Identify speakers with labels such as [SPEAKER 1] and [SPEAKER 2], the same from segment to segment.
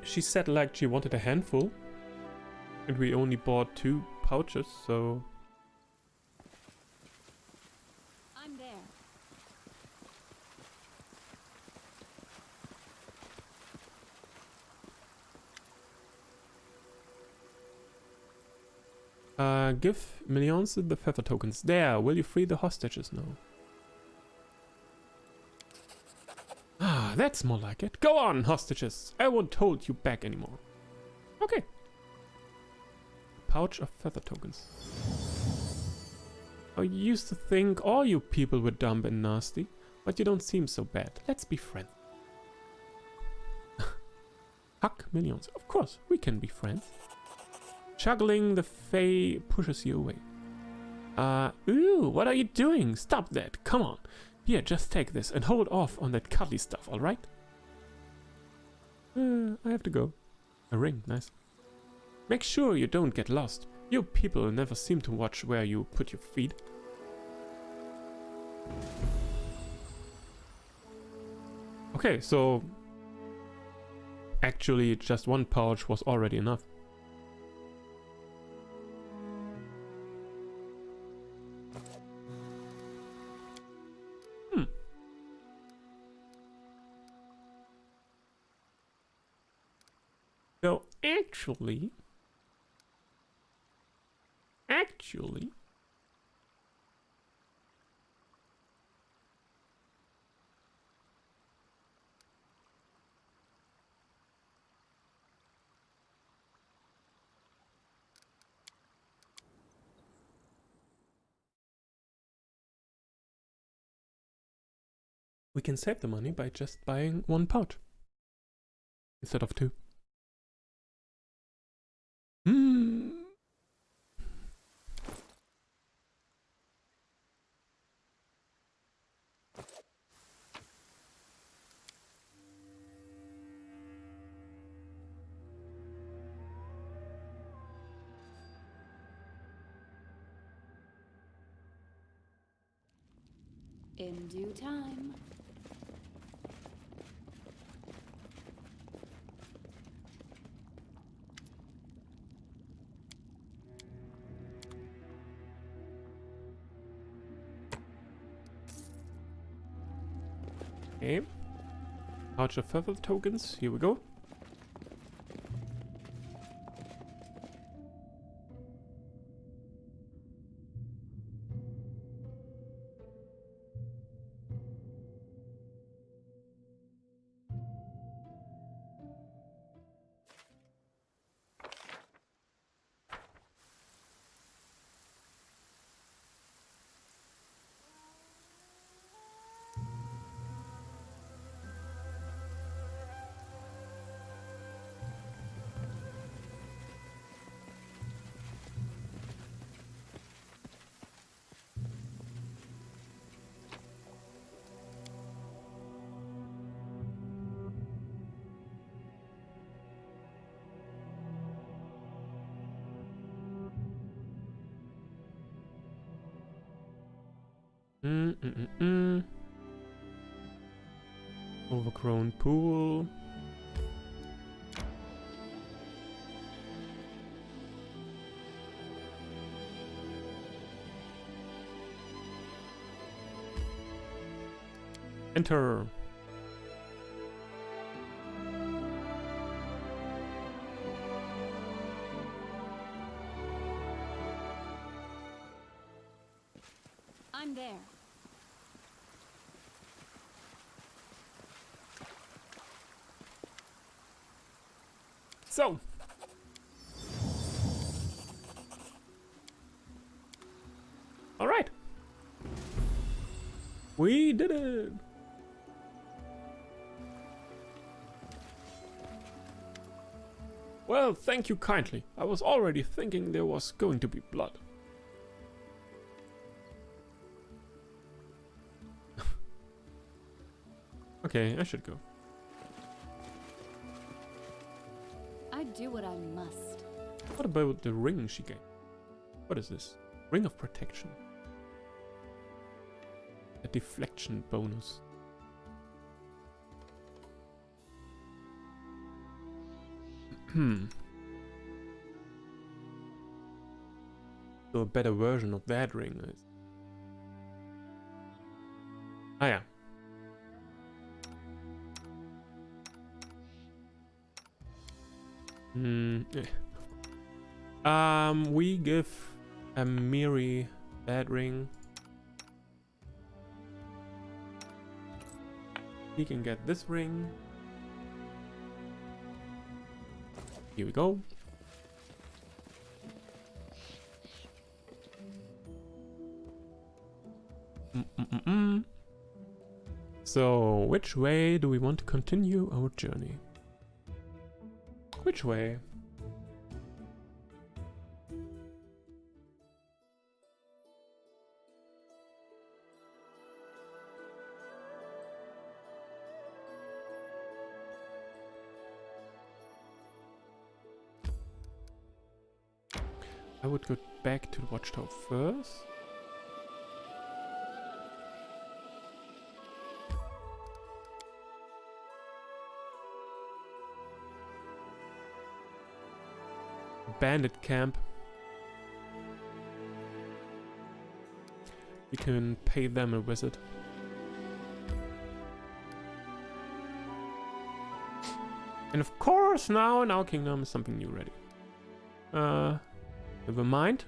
[SPEAKER 1] she said like she wanted a handful. And we only bought 2 pouches, so...
[SPEAKER 2] I'm there.
[SPEAKER 1] Give millions the feather tokens. There, will you free the hostages now? Ah, that's more like it. Go on, hostages. I won't hold you back anymore. Okay. Pouch of feather tokens. I used to think all you people were dumb and nasty, but you don't seem so bad. Let's be friends. Huck millions. Of course, we can be friends. Juggling the Fae pushes you away. Ooh, what are you doing? Stop that. Come on. Here, just take this and hold off on that cuddly stuff, alright? I have to go. A ring, nice. Make sure you don't get lost. You people never seem to watch where you put your feet. Okay, so... actually, just 1 pouch was already enough. So actually, we can save the money by just buying 1 pouch instead of 2.
[SPEAKER 2] In due time.
[SPEAKER 1] Okay. Pouch of feather tokens. Here we go. Overgrown pool. Enter.
[SPEAKER 2] I'm there.
[SPEAKER 1] So. All right. We did it. Well, thank you kindly. I was already thinking there was going to be blood. Okay, I should go.
[SPEAKER 2] I do what I must.
[SPEAKER 1] What about the ring she gave? What is this? Ring of protection. A deflection bonus. So a better version of that ring is... Ah yeah. We give a Miri that ring. He can get this ring. Here we go. So, which way do we want to continue our journey? Which way? I would go back to the watchtower first. Bandit camp. We can pay them a visit. And of course, now in our kingdom is something new ready. Never mind.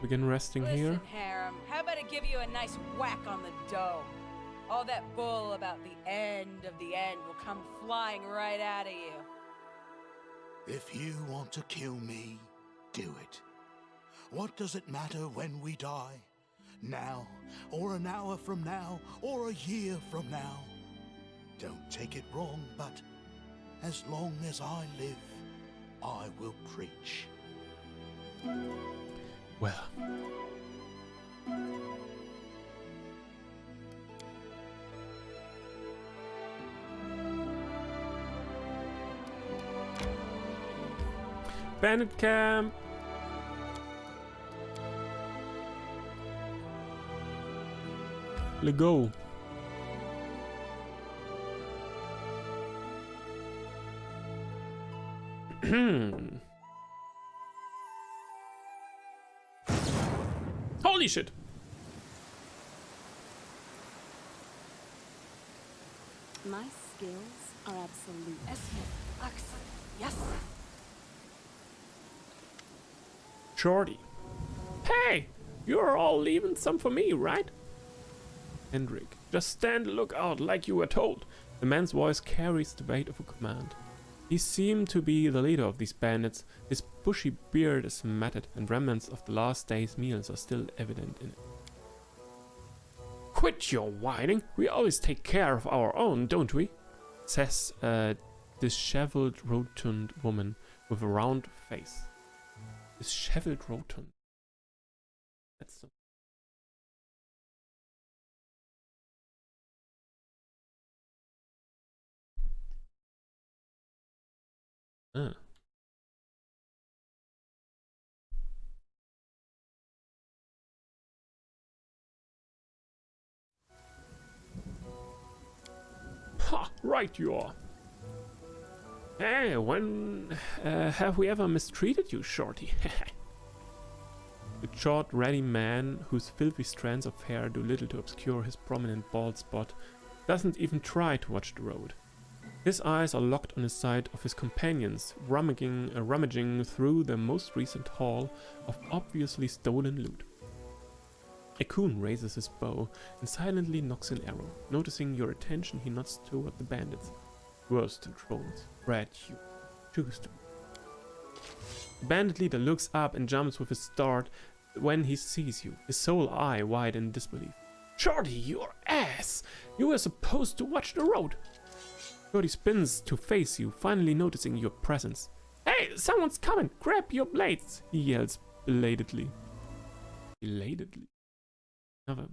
[SPEAKER 1] Begin resting here.
[SPEAKER 3] Listen, Harem, how about I give you a nice whack on the dome? All that bull about the end of the end will come flying right out of you.
[SPEAKER 4] If you want to kill me, do it. What does it matter when we die? Now, or an hour from now, or a year from now? Don't take it wrong, but as long as I live, I will preach.
[SPEAKER 1] Well. Bandit camp. Let's go. Holy shit.
[SPEAKER 2] My skills are absolute.
[SPEAKER 3] Yes.
[SPEAKER 1] Shorty. Hey! You're all leaving some for me, right? Hendrik, just stand and look out like you were told. The man's voice carries the weight of a command. He seemed to be the leader of these bandits. His bushy beard is matted and remnants of the last day's meals are still evident in it. Quit your whining. We always take care of our own, don't we? Says a disheveled rotund woman with a round face. Disheveled rotund. That's so... Ah. Ha! Right you are. Hey, when have we ever mistreated you, Shorty? The short, ratty man, whose filthy strands of hair do little to obscure his prominent bald spot, doesn't even try to watch the road. His eyes are locked on the side of his companions, rummaging through the most recent haul of obviously stolen loot. A coon raises his bow and silently nocks an arrow. Noticing your attention, he nods toward the bandits. Worse than trolls. Rat you. Choose to. The bandit leader looks up and jumps with a start when he sees you, his sole eye wide in disbelief. Shorty, your ass! You were supposed to watch the road! Shorty spins to face you, finally noticing your presence. Hey, someone's coming! Grab your blades! He yells belatedly. Belatedly? Another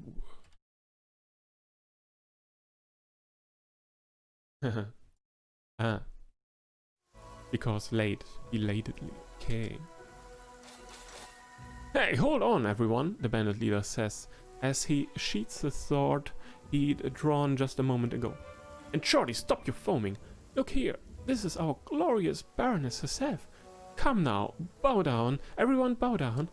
[SPEAKER 1] word. Ah. Because late. Belatedly. Okay. Hey, hold on, everyone, the bandit leader says, as he sheaths the sword he'd drawn just a moment ago. And Shorty, stop your foaming. Look here. This is our glorious Baroness herself. Come now, bow down. Everyone bow down.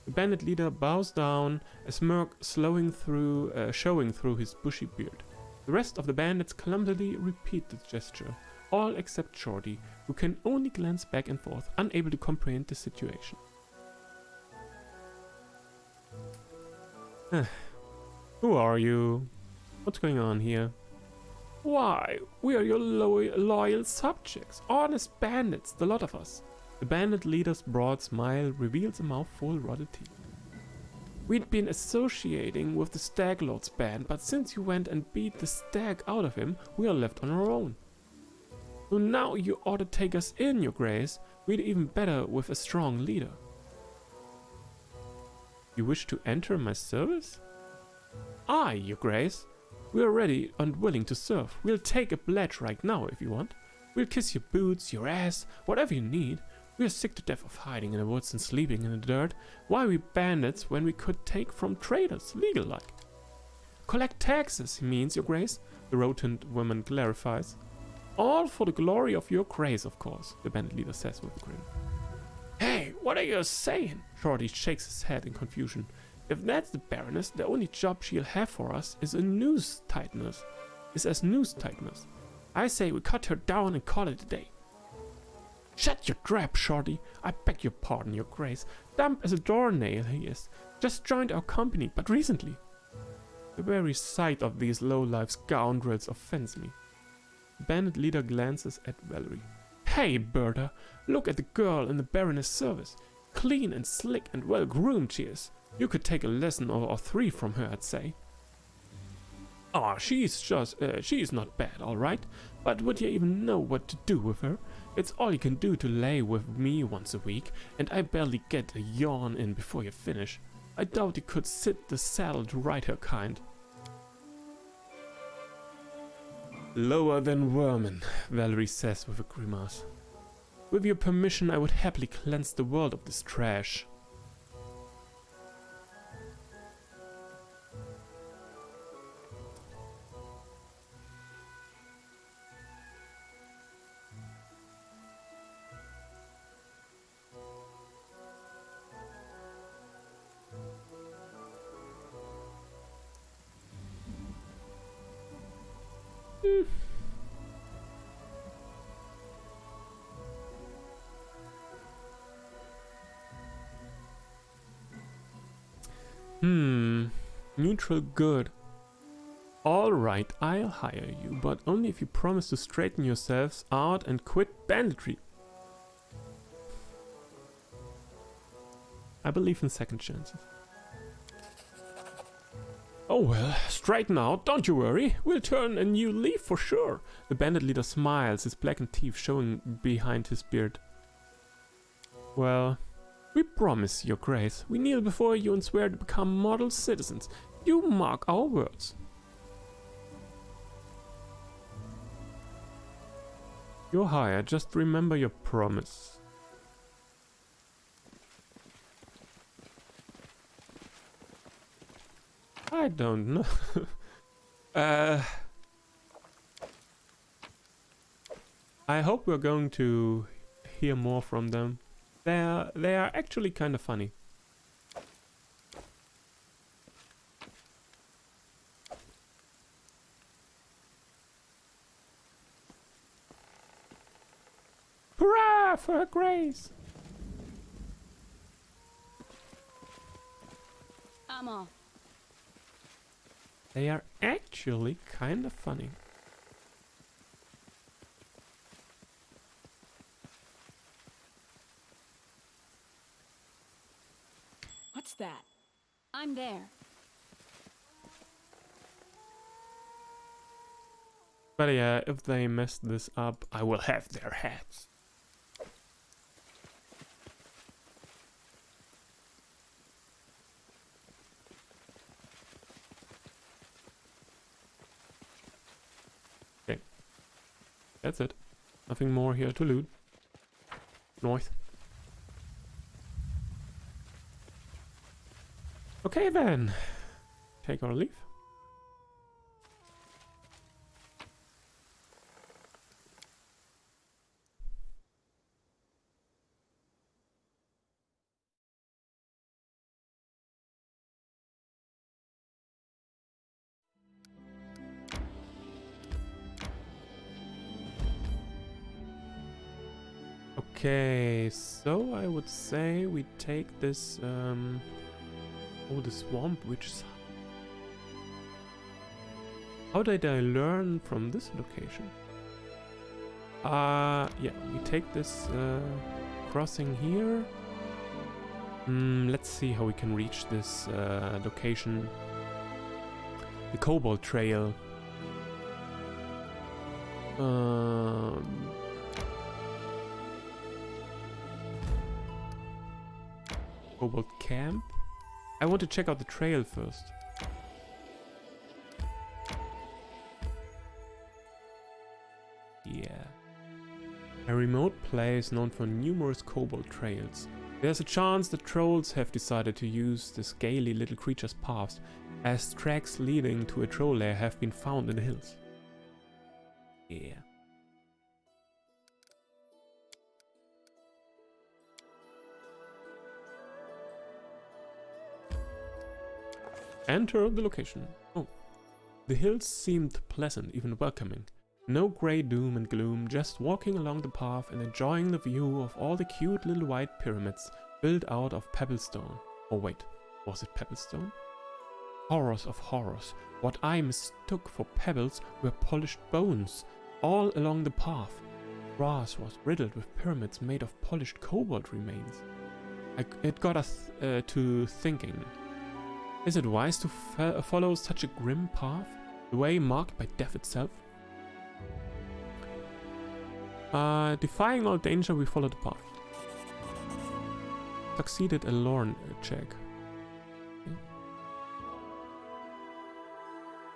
[SPEAKER 1] The bandit leader bows down, a smirk showing through his bushy beard. The rest of the bandits clumsily repeat the gesture, all except Shorty, who can only glance back and forth, unable to comprehend the situation. Who are you? What's going on here? Why, we are your loyal subjects, honest bandits, the lot of us. The bandit leader's broad smile reveals a mouth full of rotted teeth. We'd been associating with the Stag Lord's band, but since you went and beat the stag out of him, we are left on our own. So now you ought to take us in, your grace. We'd even better with a strong leader. You wish to enter my service? Aye, your grace. We are ready and willing to serve. We'll take a pledge right now if you want. We'll kiss your boots, your ass, whatever you need. We are sick to death of hiding in the woods and sleeping in the dirt. Why are we bandits when we could take from traders, legal-like? Collect taxes, he means, your grace, the rotund woman clarifies. All for the glory of your grace, of course, the bandit leader says with a grin. Hey, what are you saying? Shorty shakes his head in confusion. If that's the Baroness, the only job she'll have for us is as news tighteners. I say we cut her down and call it a day. Shut your trap, Shorty. I beg your pardon, your grace. Dumb as a doornail he is. Just joined our company, but recently. The very sight of these low-life scoundrels offends me. The bandit leader glances at Valerie. Hey, Berta, look at the girl in the Baroness' service. Clean and slick and well-groomed she is. You could take a lesson or three from her, I'd say. Oh, she's not bad, all right. But would you even know what to do with her? It's all you can do to lay with me once a week, and I barely get a yawn in before you finish. I doubt you could sit the saddle to ride her kind. Lower than vermin, Valerie says with a grimace. With your permission, I would happily cleanse the world of this trash. Neutral good. Alright, I'll hire you, but only if you promise to straighten yourselves out and quit banditry. I believe in second chances. Oh well, straighten out, don't you worry. We'll turn a new leaf for sure. The bandit leader smiles, his blackened teeth showing behind his beard. Well, we promise, your grace. We kneel before you and swear to become model citizens. You mark our words. You're hired, just remember your promise. I don't know. I hope we're going to hear more from them. They are actually kind of funny. Hurrah for her grace!
[SPEAKER 2] I'm off.
[SPEAKER 1] They are actually kind of funny.
[SPEAKER 2] What's that? I'm there.
[SPEAKER 1] But yeah, if they mess this up, I will have their heads. Okay. That's it. Nothing more here to loot. North. Okay then. Take our leave. Okay, so I would say we take this, oh, the swamp, which is... How did I learn from this location? Yeah, we take this, crossing here. Let's see how we can reach this, location. The Cobalt Trail. Cobalt Camp. I want to check out the trail first. Yeah. A remote place known for numerous cobalt trails. There's a chance the trolls have decided to use the scaly little creature's paths, as tracks leading to a troll lair have been found in the hills. Yeah. Enter the location. Oh. The hills seemed pleasant, even welcoming. No grey doom and gloom, just walking along the path and enjoying the view of all the cute little white pyramids built out of pebblestone. Oh wait, was it pebblestone? Horrors of horrors, what I mistook for pebbles were polished bones, all along the path. Grass was riddled with pyramids made of polished cobalt remains. It got us to thinking. Is it wise to follow such a grim path, the way marked by death itself? Defying all danger, we followed the path. Succeeded a lore check. Okay.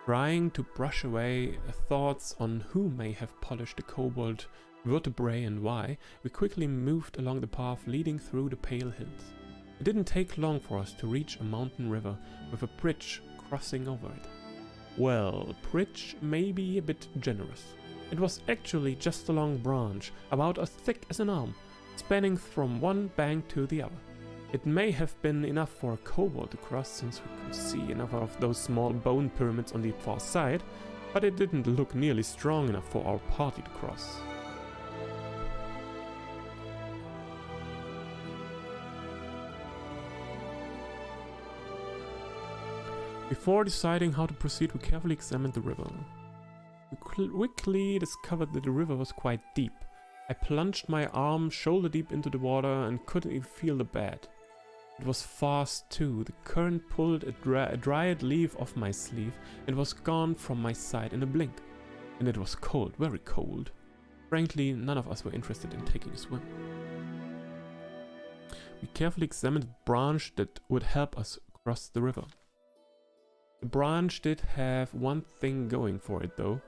[SPEAKER 1] Trying to brush away thoughts on who may have polished the cobalt vertebrae and why, we quickly moved along the path leading through the pale hills. It didn't take long for us to reach a mountain river with a bridge crossing over it. Well, bridge may be a bit generous. It was actually just a long branch, about as thick as an arm, spanning from one bank to the other. It may have been enough for a kobold to cross, since we could see enough of those small bone pyramids on the far side, but it didn't look nearly strong enough for our party to cross. Before deciding how to proceed, we carefully examined the river. We quickly discovered that the river was quite deep. I plunged my arm shoulder deep into the water and couldn't even feel the bed. It was fast too. The current pulled a dried leaf off my sleeve and was gone from my sight in a blink. And it was cold, very cold. Frankly, none of us were interested in taking a swim. We carefully examined the branch that would help us cross the river. The branch did have one thing going for it though.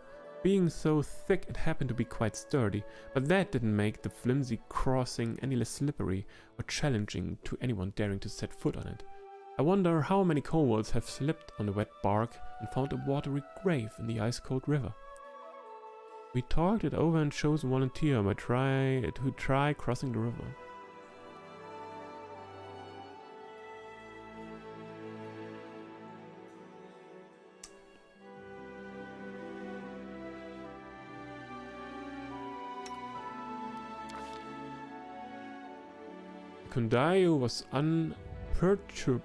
[SPEAKER 1] Being so thick, it happened to be quite sturdy, but that didn't make the flimsy crossing any less slippery or challenging to anyone daring to set foot on it. I wonder how many kobolds have slipped on the wet bark and found a watery grave in the ice-cold river. We talked it over and chose a volunteer to try crossing the river. Kundayu was unperturbed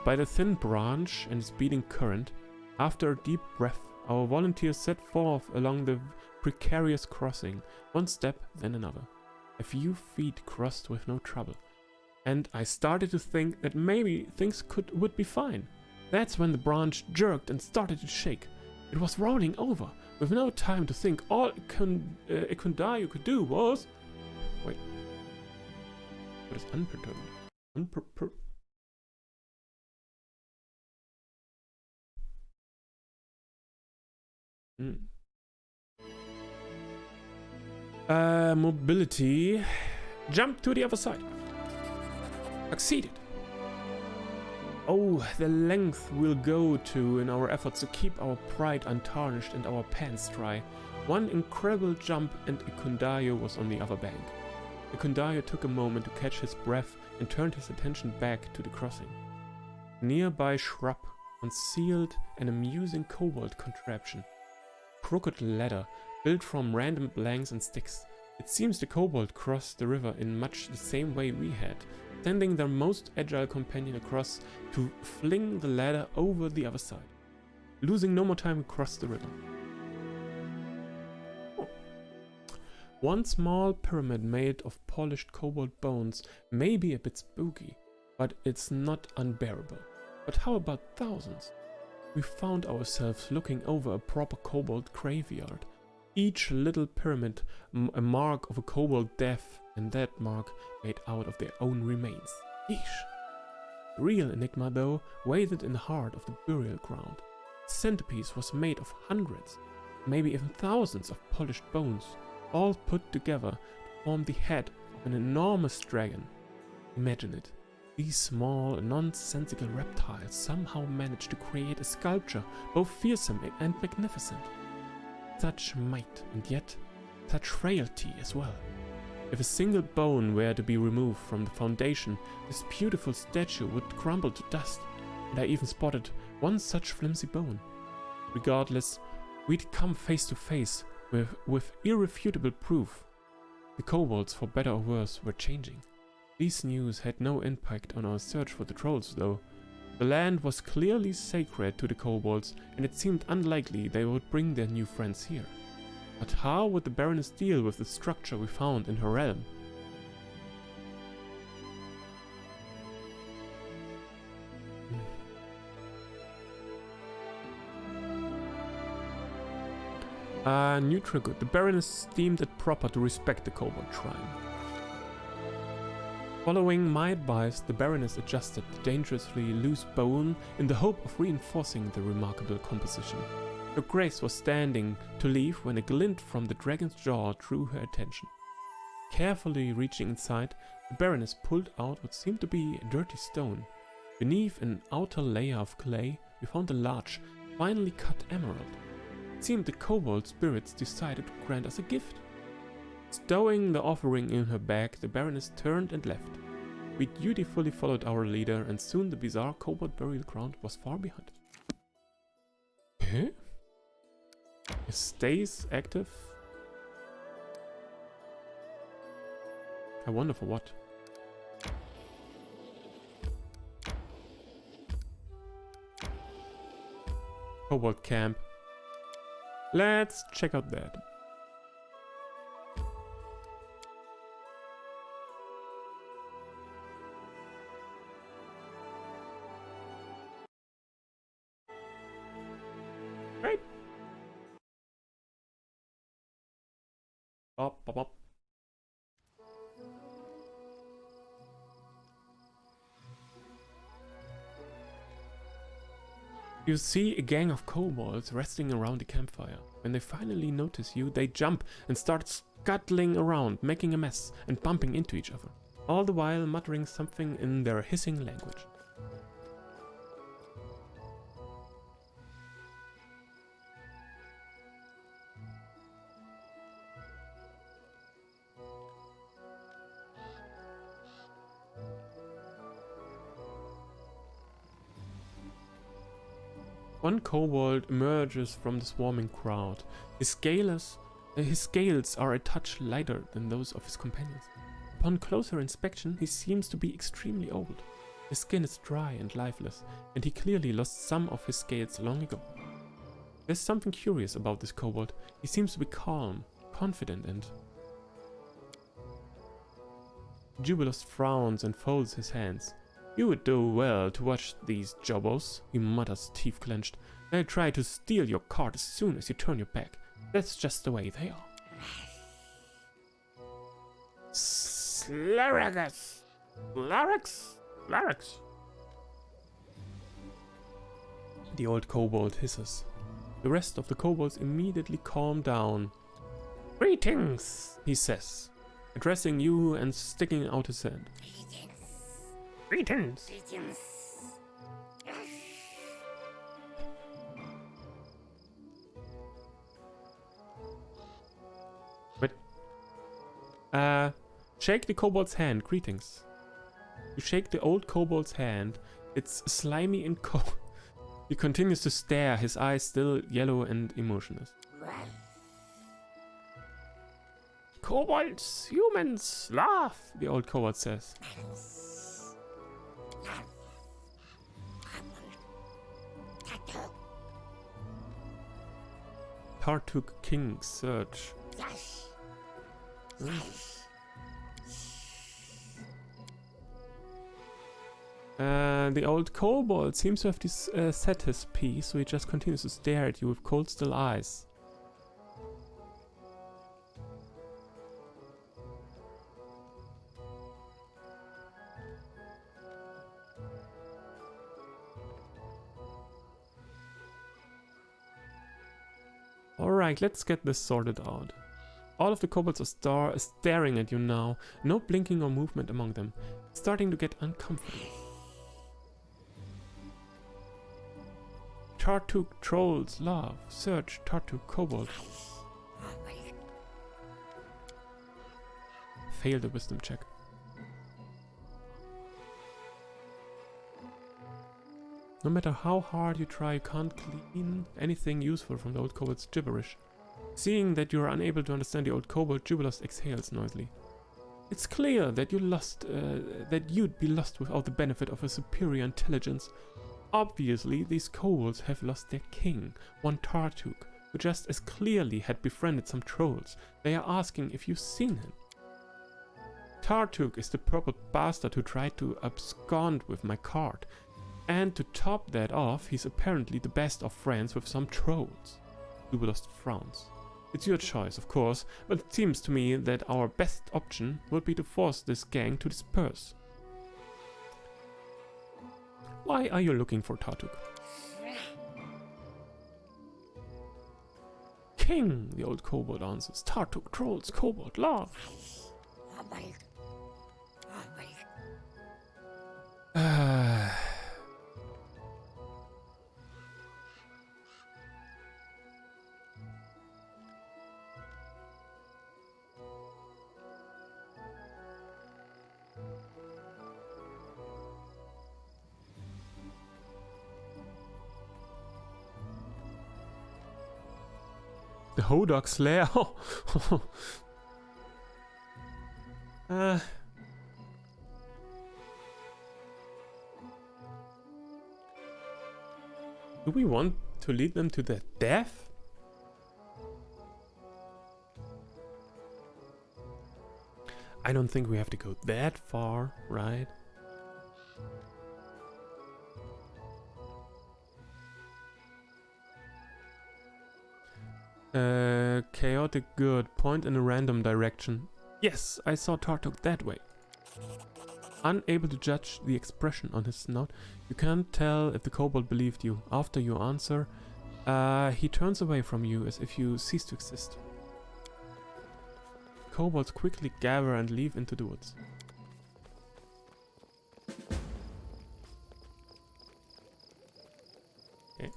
[SPEAKER 1] by the thin branch and its beating current. After a deep breath, our volunteer set forth along the precarious crossing, one step, then another. A few feet crossed with no trouble, and I started to think that maybe things would be fine. That's when the branch jerked and started to shake. It was rolling over. With no time to think, all Kundayu could do was... Wait. What is unperturbed? Mobility. Jump to the other side. Succeeded. Oh, the length we'll go to in our efforts to keep our pride untarnished and our pants dry. One incredible jump and Kundayu was on the other bank. Kundayu took a moment to catch his breath and turned his attention back to the crossing. A nearby shrub concealed an amusing kobold contraption. crooked ladder built from random planks and sticks. It seems the kobold crossed the river in much the same way we had, sending their most agile companion across to fling the ladder over the other side. Losing no more time, we crossed the river. Oh. One small pyramid made of polished kobold bones may be a bit spooky, but it's not unbearable. But how about thousands? We found ourselves looking over a proper kobold graveyard. Each little pyramid a mark of a kobold death, and that mark made out of their own remains. Yeesh. The real enigma, though, waited in the heart of the burial ground. The centerpiece was made of hundreds, maybe even thousands of polished bones, all put together to form the head of an enormous dragon. Imagine it. These small, nonsensical reptiles somehow managed to create a sculpture both fearsome and magnificent. Such might, and yet such frailty as well. If a single bone were to be removed from the foundation, this beautiful statue would crumble to dust, and I even spotted one such flimsy bone. Regardless, we'd come face to face with irrefutable proof. The kobolds, for better or worse, were changing. These news had no impact on our search for the trolls, though. The land was clearly sacred to the kobolds, and it seemed unlikely they would bring their new friends here. But how would the Baroness deal with the structure we found in her realm? Neutral good. The Baroness deemed it proper to respect the kobold shrine. Following my advice, the Baroness adjusted the dangerously loose bone in the hope of reinforcing the remarkable composition. Her Grace was standing to leave when a glint from the dragon's jaw drew her attention. Carefully reaching inside, the Baroness pulled out what seemed to be a dirty stone. Beneath an outer layer of clay, we found a large, finely cut emerald. It seemed the kobold spirits decided to grant us a gift. Stowing the offering in her bag, the Baroness turned and left. We dutifully followed our leader, and soon the bizarre kobold burial ground was far behind. Huh? It stays active? I wonder for what. Kobold camp. Let's check out that. Right. Up, up, up. You see a gang of kobolds resting around the campfire. When they finally notice you, they jump and start scuttling around, making a mess and bumping into each other, all the while muttering something in their hissing language. One kobold emerges from the swarming crowd. His scales are a touch lighter than those of his companions. Upon closer inspection, he seems to be extremely old. His skin is dry and lifeless, and he clearly lost some of his scales long ago. There's something curious about this kobold. He seems to be calm, confident, and... Jubilos frowns and folds his hands. You would do well to watch these jobbos, he mutters, teeth clenched. They'll try to steal your cart as soon as you turn your back. That's just the way they are. Slaragus! Larix! The old kobold hisses. The rest of the kobolds immediately calm down. Greetings, he says, addressing you and sticking out his hand. Greetings! But, shake the kobold's hand. Greetings. You shake the old kobold's hand. It's slimy and cold. He continues to stare, his eyes still yellow and emotionless. Kobolds, humans, laugh, the old kobold says. Tartuk King search. The old kobold seems to have set his piece, so he just continues to stare at you with cold, still eyes. Alright, let's get this sorted out. All of the kobolds are staring at you now, no blinking or movement among them. It's starting to get uncomfortable. Tartuk trolls, love, search, Tartuk kobold. Fail the wisdom check. No matter how hard you try, you can't glean anything useful from the old kobold's gibberish. Seeing that you are unable to understand the old kobold, Jubilos exhales noisily. It's clear that you'd be lost without the benefit of a superior intelligence. Obviously, these kobolds have lost their king, one Tartuk, who just as clearly had befriended some trolls. They are asking if you've seen him. Tartuk is the purple bastard who tried to abscond with my cart. And to top that off, he's apparently the best of friends with some trolls. Jubilos frowns. It's your choice, of course, but it seems to me that our best option would be to force this gang to disperse. Why are you looking for Tartuk? King, the old kobold answers. Tartuk, trolls, kobold, love. The Hodok Slayer. Do we want to lead them to their death? I don't think we have to go that far, right? Chaotic good. Point in a random direction. Yes, I saw Tartuk that way. Unable to judge the expression on his snout, you can't tell if the kobold believed you. After you answer, he turns away from you as if you cease to exist. Kobolds quickly gather and leave into the woods. Okay.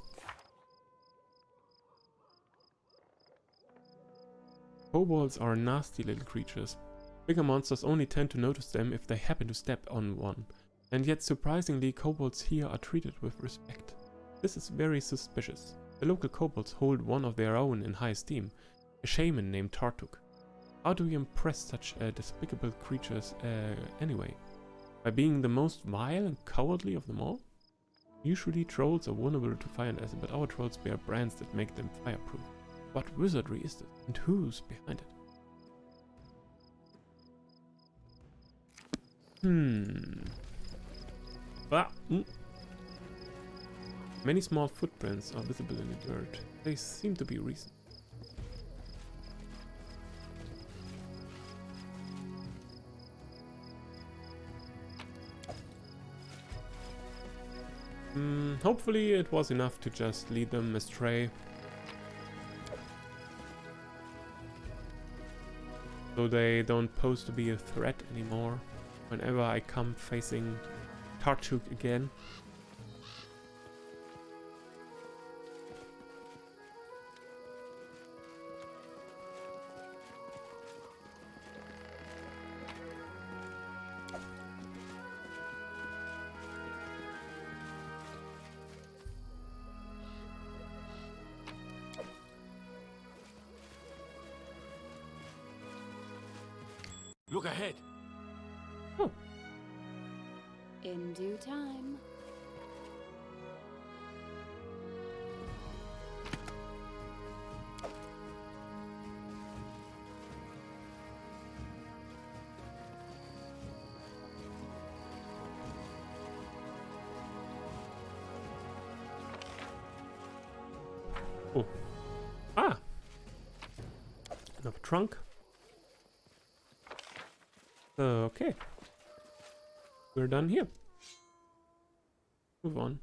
[SPEAKER 1] Kobolds are nasty little creatures. Bigger monsters only tend to notice them if they happen to step on one. And yet surprisingly, kobolds here are treated with respect. This is very suspicious. The local kobolds hold one of their own in high esteem, a shaman named Tartuk. How do you impress such despicable creatures anyway? By being the most vile and cowardly of them all? Usually trolls are vulnerable to fire and acid, but our trolls bear brands that make them fireproof. What wizardry is this, and who's behind it? Many small footprints are visible in the dirt. They seem to be recent. Hopefully it was enough to just lead them astray. So they don't pose to be a threat anymore whenever I come facing Tartuk again.
[SPEAKER 4] Look ahead.
[SPEAKER 1] Oh,
[SPEAKER 2] In due time.
[SPEAKER 1] oh. Ah! Another trunk. Okay. We're done here. Move on.